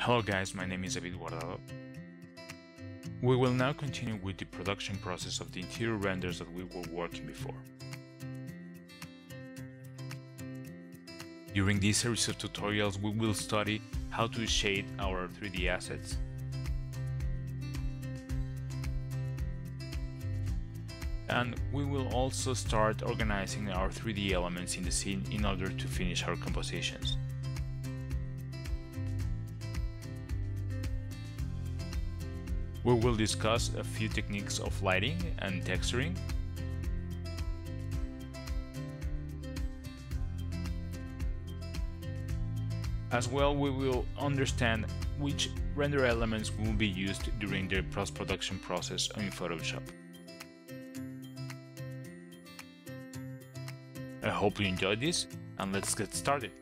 Hello guys, my name is Eduardo. We will now continue with the production process of the interior renders that we were working before. During this series of tutorials, we will study how to shade our 3D assets. And we will also start organizing our 3D elements in the scene in order to finish our compositions. We will discuss a few techniques of lighting and texturing. As well, we will understand which render elements will be used during the post-production process in Photoshop. I hope you enjoyed this, and let's get started.